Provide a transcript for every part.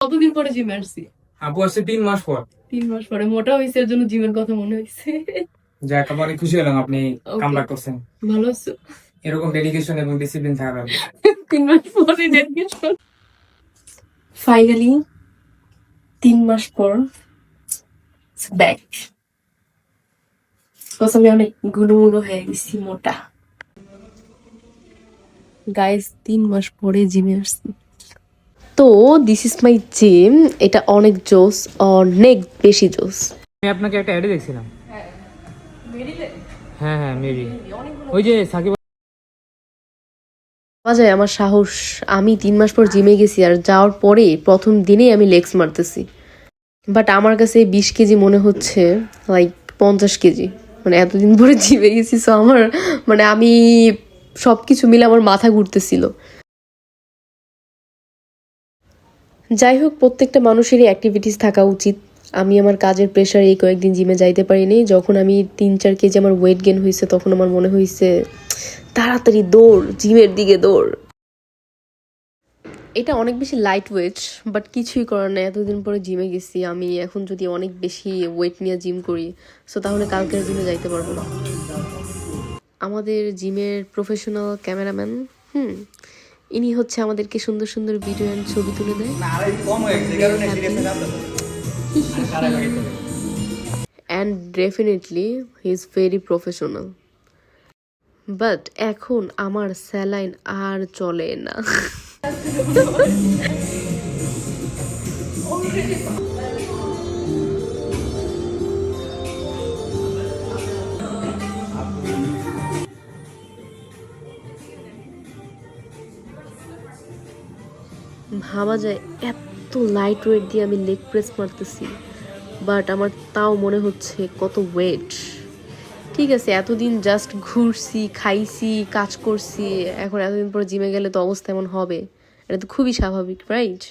কতদিন পরে জিমে আসছি? আপু আসছে 3 মাস পর। 3 মাস পরে মোটা হয়েছে, এর জন্য জিমের কথা মনে হয়েছে। যাক, আমি অনেক খুশি হলাম আপনি কামব্যাক করছেন। ভালো আছো? এরকম ডেডিকেশন এবং ডিসিপ্লিন থাকা 3 মাস পরে ডেডিকেশন। ফাইনালি 3 মাস পর ব্যাক। আমি অনেক গুলুমুলু হয়ে গেছি, মোটা। গাইস 3 মাস পরে জিমে আসছি। তো দিস ইজ মাই জিম। এটা অনেক জোস, অনেক বেশি জোস। আমি আপনাকে একটা অ্যাডে দেখছিলাম। হ্যাঁ হ্যাঁ, মেবি ওই যে সাকিব। পাওয়া যায় আমার সাহস। আমি 3 মাস পর জিমে গেছি, আর যাওয়ার পরে প্রথম দিনেই আমি লেগস মারতেছি। বাট আমার কাছে 20 কেজি মনে হচ্ছে, লাইক 50 কেজি। মানে এতদিন পরে জিমে গেছি, সো আমার মানে আমি সবকিছু মিলে আমার মাথা ঘুরতেছিল। যাই হোক, প্রত্যেকটা মানুষেরই অ্যাক্টিভিটিস থাকা উচিত। আমি আমার কাজের প্রেশারে এই কয়েকদিন জিমে যাইতে পারিনি। যখন আমি 3-4 কেজি আমার ওয়েট গেন হয়েছে, তখন আমার মনে হয়েছে তাড়াতাড়ি দৌড়, জিমের দিকে দৌড়। এটা অনেক বেশি লাইট ওয়েট, বাট কিছুই করার নাই। এতদিন পরে জিমে গেছি আমি, এখন যদি অনেক বেশি ওয়েট নিয়ে জিম করি, সো তাহলে কালকে জিমে যাইতে পারবো না। আমাদের জিমের প্রফেশনাল ক্যামেরাম্যান, ইনি হচ্ছে আমাদেরকে সুন্দর সুন্দর ভিডিও অ্যান্ড ছবি তুলে দেয়। And definitely he is very professional. But এখন আমার স্যালাইন আর চলে না। ভাবা যায় এত লাইট ওয়েট দিয়ে আমি লেগ প্রেস মারতেছি, বাট আমার তাও মনে হচ্ছে কত ওয়েট। ঠিক আছে, এতদিন জাস্ট ঘুরছি, খাইছি, কাজ করছি, এখন এতদিন পরে জিমে গেলে তো অবস্থা এমন হবে। এটা তো খুবই স্বাভাবিক, রাইট?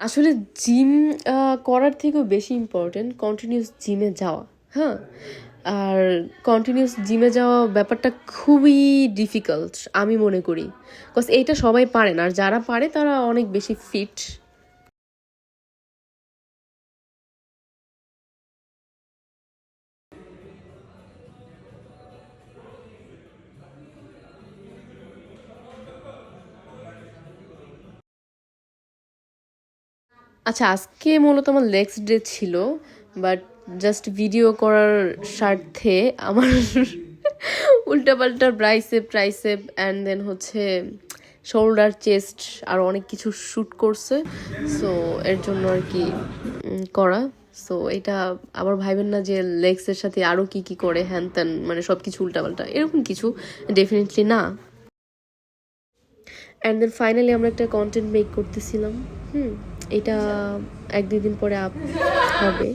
আসলে জিম করার থেকেও বেশি ইম্পর্টেন্ট কন্টিনিউস জিমে যাওয়া। হ্যাঁ, আর কন্টিনিউস জিমে যাওয়া ব্যাপারটা খুবই ডিফিকাল্ট আমি মনে করি। বিকজ এইটা সবাই পারে না, আর যারা পারে তারা অনেক বেশি ফিট। আচ্ছা, আজকে মূলত আমার লেগস ডে ছিল, বাট জাস্ট ভিডিও করার স্বার্থে আমার উল্টাপাল্টা বাইসেপ, ট্রাইসেপ অ্যান্ড দেন হচ্ছে শোল্ডার, চেস্ট আর অনেক কিছু শ্যুট করছে। সো এর জন্য আর কি করা। সো এটা আবার ভাইবেন না যে লেগসের সাথে আরও কি কি করে হ্যান ত্যান, মানে সব কিছু উল্টাপাল্টা, এরকম কিছু ডেফিনেটলি না। অ্যান্ড দেন ফাইনালি আমরা একটা কন্টেন্ট মেক করতেছিলাম। এটা 1-2 দিন পরে আপ হবে,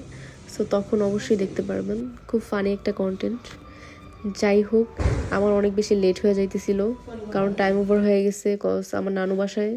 সো তখন অবশ্যই দেখতে পারবেন। খুব ফানি একটা কন্টেন্ট। যাই হোক, আমার অনেক বেশি লেট হয়ে যাইতেছিল, কারণ টাইম ওভার হয়ে গেছে, কজ আমার নানু বাসায়।